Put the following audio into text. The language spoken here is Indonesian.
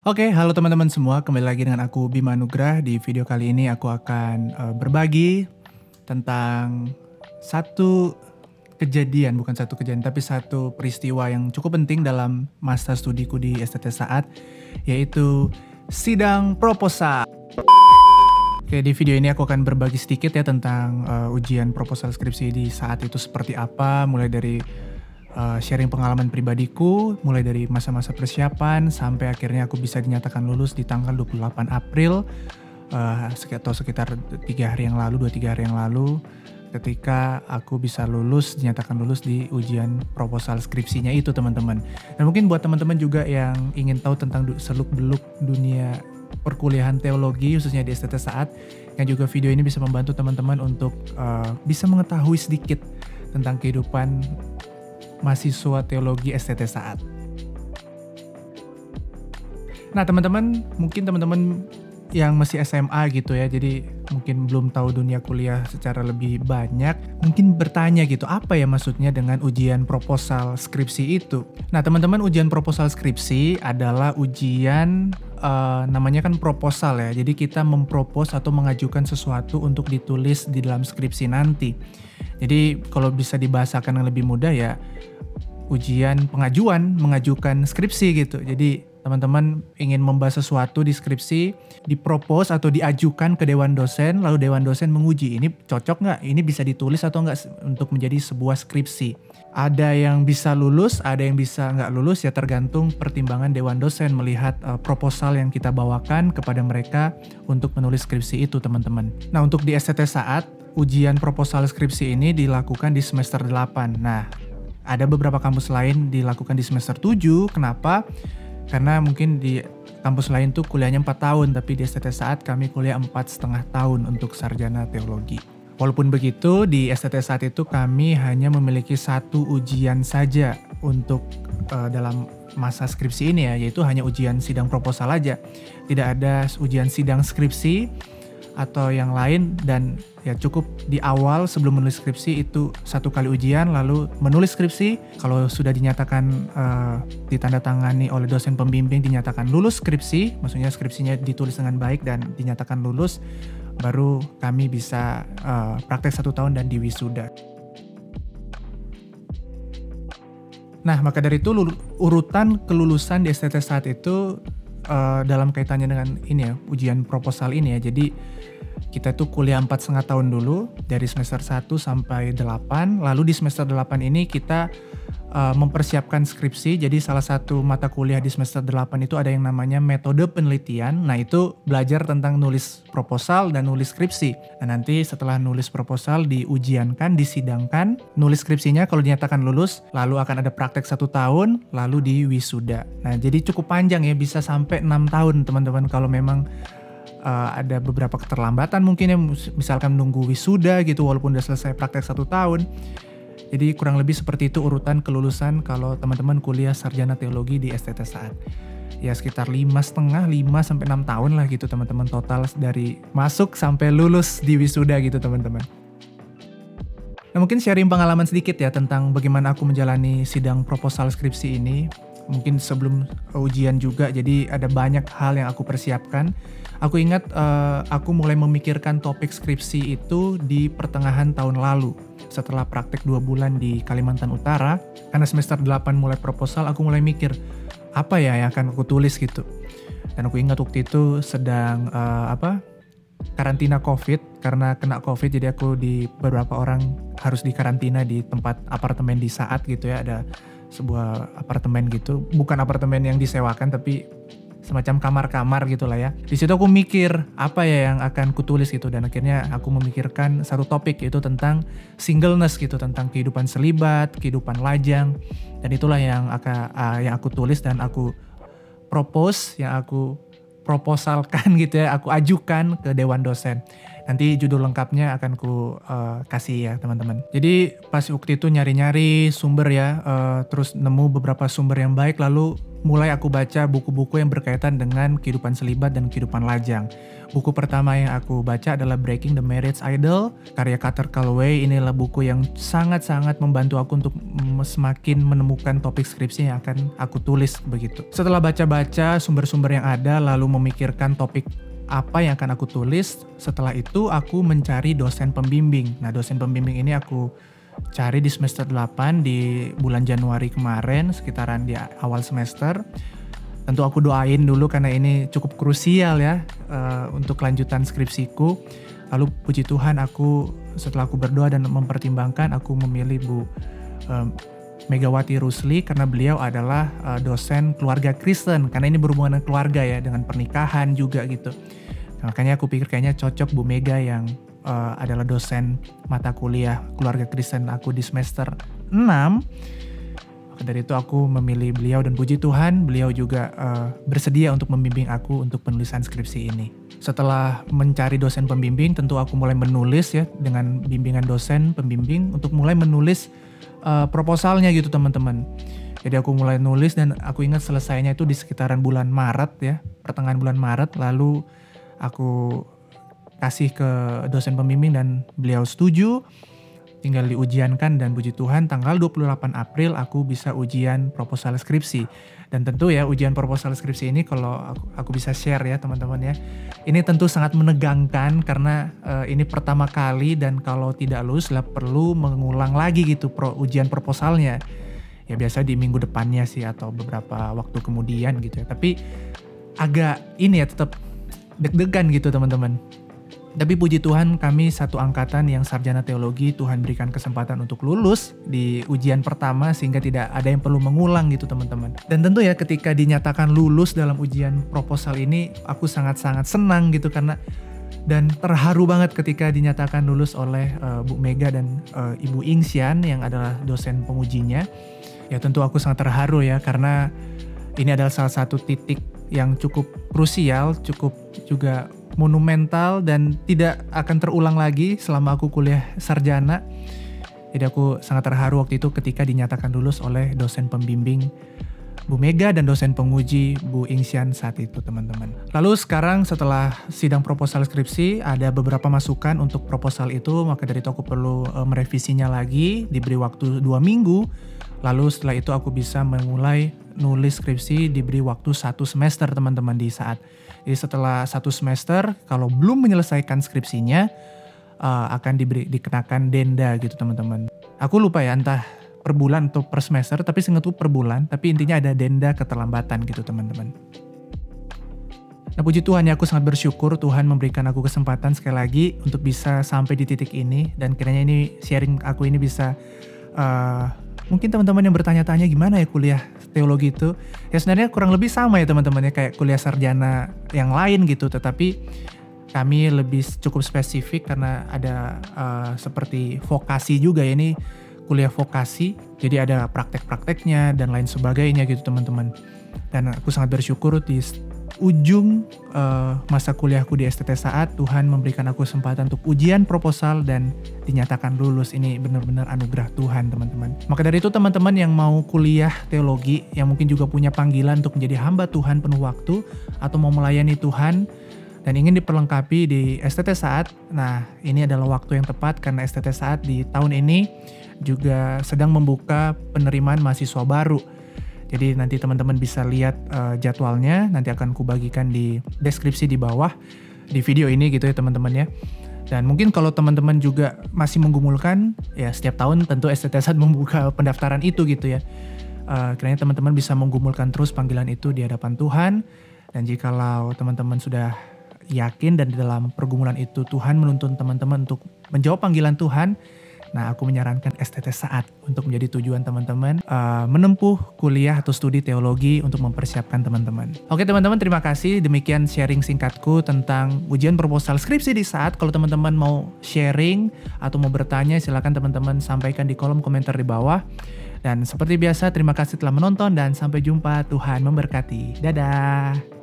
Oke, halo teman-teman semua. Kembali lagi dengan aku Bima Nugrah. Di video kali ini aku akan berbagi tentang satu kejadian, bukan satu kejadian, tapi satu peristiwa yang cukup penting dalam masa studiku di STT Saat, yaitu sidang proposal. Oke, di video ini aku akan berbagi sedikit ya tentang ujian proposal skripsi di saat itu seperti apa, mulai dari sharing pengalaman pribadiku, mulai dari masa-masa persiapan sampai akhirnya aku bisa dinyatakan lulus di tanggal 28 April atau sekitar 2-3 hari yang lalu ketika aku bisa dinyatakan lulus di ujian proposal skripsinya itu, teman-teman. Dan mungkin buat teman-teman juga yang ingin tahu tentang seluk-beluk dunia perkuliahan teologi khususnya di STT Saat, yang juga video ini bisa membantu teman-teman untuk bisa mengetahui sedikit tentang kehidupan mahasiswa teologi STT Saat. Nah, teman-teman, mungkin teman-teman yang masih SMA gitu ya, jadi mungkin belum tahu dunia kuliah secara lebih banyak, mungkin bertanya gitu, apa ya maksudnya dengan ujian proposal skripsi itu? Nah, teman-teman, ujian proposal skripsi adalah ujian namanya kan proposal ya, jadi kita mempropos atau mengajukan sesuatu untuk ditulis di dalam skripsi nanti. Jadi kalau bisa dibahasakan yang lebih mudah ya, ujian mengajukan skripsi gitu. Jadi teman-teman ingin membahas sesuatu di skripsi, dipropos atau diajukan ke dewan dosen, lalu dewan dosen menguji, ini cocok nggak, ini bisa ditulis atau nggak untuk menjadi sebuah skripsi. Ada yang bisa lulus, ada yang bisa nggak lulus, ya tergantung pertimbangan dewan dosen melihat proposal yang kita bawakan kepada mereka untuk menulis skripsi itu, teman-teman. Nah, untuk di STT Saat, ujian proposal skripsi ini dilakukan di semester 8. Nah, ada beberapa kampus lain dilakukan di semester 7. Kenapa? Karena mungkin di kampus lain tuh kuliahnya 4 tahun, tapi di STT Saat kami kuliah 4,5 tahun untuk sarjana teologi. Walaupun begitu, di STT Saat itu kami hanya memiliki satu ujian saja untuk dalam masa skripsi ini ya, yaitu hanya ujian sidang proposal aja. Tidak ada ujian sidang skripsi atau yang lain, dan ya cukup di awal sebelum menulis skripsi itu satu kali ujian, lalu menulis skripsi. Kalau sudah dinyatakan ditandatangani oleh dosen pembimbing dinyatakan lulus skripsi, maksudnya skripsinya ditulis dengan baik dan dinyatakan lulus, baru kami bisa praktek 1 tahun dan diwisuda. Nah, maka dari itu urutan kelulusan di STT Saat itu dalam kaitannya dengan ini ya, ujian proposal ini ya. Jadi kita tuh kuliah 4,5 tahun dulu, dari semester 1 sampai 8. Lalu di semester 8 ini kita mempersiapkan skripsi. Jadi salah satu mata kuliah di semester 8 itu ada yang namanya metode penelitian. Nah, itu belajar tentang nulis proposal dan nulis skripsi. Nah, nanti setelah nulis proposal diujiankan, disidangkan, nulis skripsinya kalau dinyatakan lulus, lalu akan ada praktek 1 tahun, lalu di wisuda. Nah, jadi cukup panjang ya, bisa sampai 6 tahun teman-teman kalau memang ada beberapa keterlambatan mungkin ya, misalkan nunggu wisuda gitu walaupun udah selesai praktek 1 tahun. Jadi kurang lebih seperti itu urutan kelulusan kalau teman-teman kuliah sarjana teologi di STT Saat. Ya sekitar 5,5 sampai 6 tahun lah gitu teman-teman, total dari masuk sampai lulus di wisuda gitu teman-teman. Nah, mungkin sharing pengalaman sedikit ya tentang bagaimana aku menjalani sidang proposal skripsi ini. Mungkin sebelum ujian juga, jadi ada banyak hal yang aku persiapkan. Aku ingat aku mulai memikirkan topik skripsi itu di pertengahan tahun lalu. Setelah praktek 2 bulan di Kalimantan Utara, karena semester 8 mulai proposal, aku mulai mikir, apa ya yang akan aku tulis gitu. Dan aku ingat waktu itu sedang karantina COVID, karena kena COVID, jadi aku di beberapa orang harus dikarantina di tempat apartemen di Saat gitu ya, ada sebuah apartemen gitu, bukan apartemen yang disewakan tapi semacam kamar-kamar gitulah ya. Di situ aku mikir apa ya yang akan kutulis gitu, dan akhirnya aku memikirkan satu topik, yaitu tentang singleness gitu, tentang kehidupan selibat, kehidupan lajang, dan itulah yang aku tulis dan aku proposalkan gitu ya, aku ajukan ke dewan dosen. Nanti judul lengkapnya akan ku kasih ya teman-teman. Jadi pas waktu itu nyari-nyari sumber ya, terus nemu beberapa sumber yang baik, lalu mulai aku baca buku-buku yang berkaitan dengan kehidupan selibat dan kehidupan lajang. Buku pertama yang aku baca adalah Breaking the Marriage Idol, karya Carter Calloway. Inilah buku yang sangat-sangat membantu aku untuk semakin menemukan topik skripsi yang akan aku tulis begitu. Setelah baca-baca sumber-sumber yang ada, lalu memikirkan topik apa yang akan aku tulis, setelah itu aku mencari dosen pembimbing. Nah, dosen pembimbing ini aku cari di semester 8 di bulan Januari kemarin, sekitaran di awal semester. Tentu aku doain dulu karena ini cukup krusial ya untuk kelanjutan skripsiku. Lalu puji Tuhan setelah aku berdoa dan mempertimbangkan, aku memilih Bu Megawati Rusli karena beliau adalah dosen keluarga Kristen, karena ini berhubungan dengan keluarga ya, dengan pernikahan juga gitu. Nah, makanya aku pikir kayaknya cocok Bu Mega yang adalah dosen mata kuliah keluarga Kristen aku di semester 6. Maka dari itu aku memilih beliau dan puji Tuhan beliau juga bersedia untuk membimbing aku untuk penulisan skripsi ini. Setelah mencari dosen pembimbing, tentu aku mulai menulis ya dengan bimbingan dosen pembimbing untuk mulai menulis proposalnya gitu teman-teman. Jadi aku mulai nulis dan aku ingat selesainya itu di sekitaran bulan Maret ya, pertengahan bulan Maret. Lalu aku kasih ke dosen pembimbing dan beliau setuju, tinggal diujiankan dan puji Tuhan tanggal 28 April aku bisa ujian proposal skripsi. Dan tentu ya ujian proposal skripsi ini kalau aku bisa share ya teman-teman ya, ini tentu sangat menegangkan karena ini pertama kali dan kalau tidak lulus lah perlu mengulang lagi gitu ujian proposalnya. Ya biasa di minggu depannya sih atau beberapa waktu kemudian gitu ya. Tapi agak ini ya tetap deg-degan gitu teman-teman. Tapi puji Tuhan kami satu angkatan yang sarjana teologi, Tuhan berikan kesempatan untuk lulus di ujian pertama sehingga tidak ada yang perlu mengulang gitu teman-teman. Dan tentu ya ketika dinyatakan lulus dalam ujian proposal ini aku sangat-sangat senang gitu karena dan terharu banget ketika dinyatakan lulus oleh Bu Mega dan Ibu Ingsian yang adalah dosen pengujinya. Ya tentu aku sangat terharu ya karena ini adalah salah satu titik yang cukup krusial, cukup juga monumental dan tidak akan terulang lagi selama aku kuliah sarjana. Jadi aku sangat terharu waktu itu ketika dinyatakan lulus oleh dosen pembimbing Bu Mega dan dosen penguji Bu Ingsian saat itu teman-teman. Lalu sekarang setelah sidang proposal skripsi ada beberapa masukan untuk proposal itu, maka dari itu aku perlu merevisinya lagi, diberi waktu 2 minggu. Lalu setelah itu aku bisa memulai nulis skripsi, diberi waktu 1 semester teman-teman di saat. Jadi setelah 1 semester kalau belum menyelesaikan skripsinya akan dikenakan denda gitu teman-teman. Aku lupa ya entah per bulan atau per semester, tapi seingatku per bulan, tapi intinya ada denda keterlambatan gitu teman-teman. Nah puji Tuhan ya aku sangat bersyukur Tuhan memberikan aku kesempatan sekali lagi untuk bisa sampai di titik ini dan kiranya ini sharing aku ini bisa mungkin teman-teman yang bertanya-tanya gimana ya kuliah teologi itu, ya sebenarnya kurang lebih sama ya teman-teman ya kayak kuliah sarjana yang lain gitu, tetapi kami lebih cukup spesifik karena ada seperti vokasi juga ya, ini kuliah vokasi, jadi ada praktek-prakteknya dan lain sebagainya gitu teman-teman. Dan aku sangat bersyukur di ujung masa kuliahku di STT Saat, Tuhan memberikan aku kesempatan untuk ujian proposal dan dinyatakan lulus. Ini benar-benar anugerah Tuhan teman-teman. Maka dari itu teman-teman yang mau kuliah teologi, yang mungkin juga punya panggilan untuk menjadi hamba Tuhan penuh waktu, atau mau melayani Tuhan, dan ingin diperlengkapi di STT Saat, nah ini adalah waktu yang tepat karena STT Saat di tahun ini juga sedang membuka penerimaan mahasiswa baru. Jadi nanti teman-teman bisa lihat jadwalnya, nanti akan kubagikan di deskripsi di bawah di video ini gitu ya teman-teman ya. Dan mungkin kalau teman-teman juga masih menggumulkan, ya setiap tahun tentu STT Saat membuka pendaftaran itu gitu ya. Kiranya teman-teman bisa menggumulkan terus panggilan itu di hadapan Tuhan. Dan jikalau teman-teman sudah yakin dan di dalam pergumulan itu Tuhan menuntun teman-teman untuk menjawab panggilan Tuhan, nah aku menyarankan STT Saat untuk menjadi tujuan teman-teman menempuh kuliah atau studi teologi untuk mempersiapkan teman-teman. Oke teman-teman, terima kasih. Demikian sharing singkatku tentang ujian proposal skripsi di Saat. Kalau teman-teman mau sharing atau mau bertanya, silakan teman-teman sampaikan di kolom komentar di bawah. Dan seperti biasa, terima kasih telah menonton dan sampai jumpa. Tuhan memberkati. Dadah.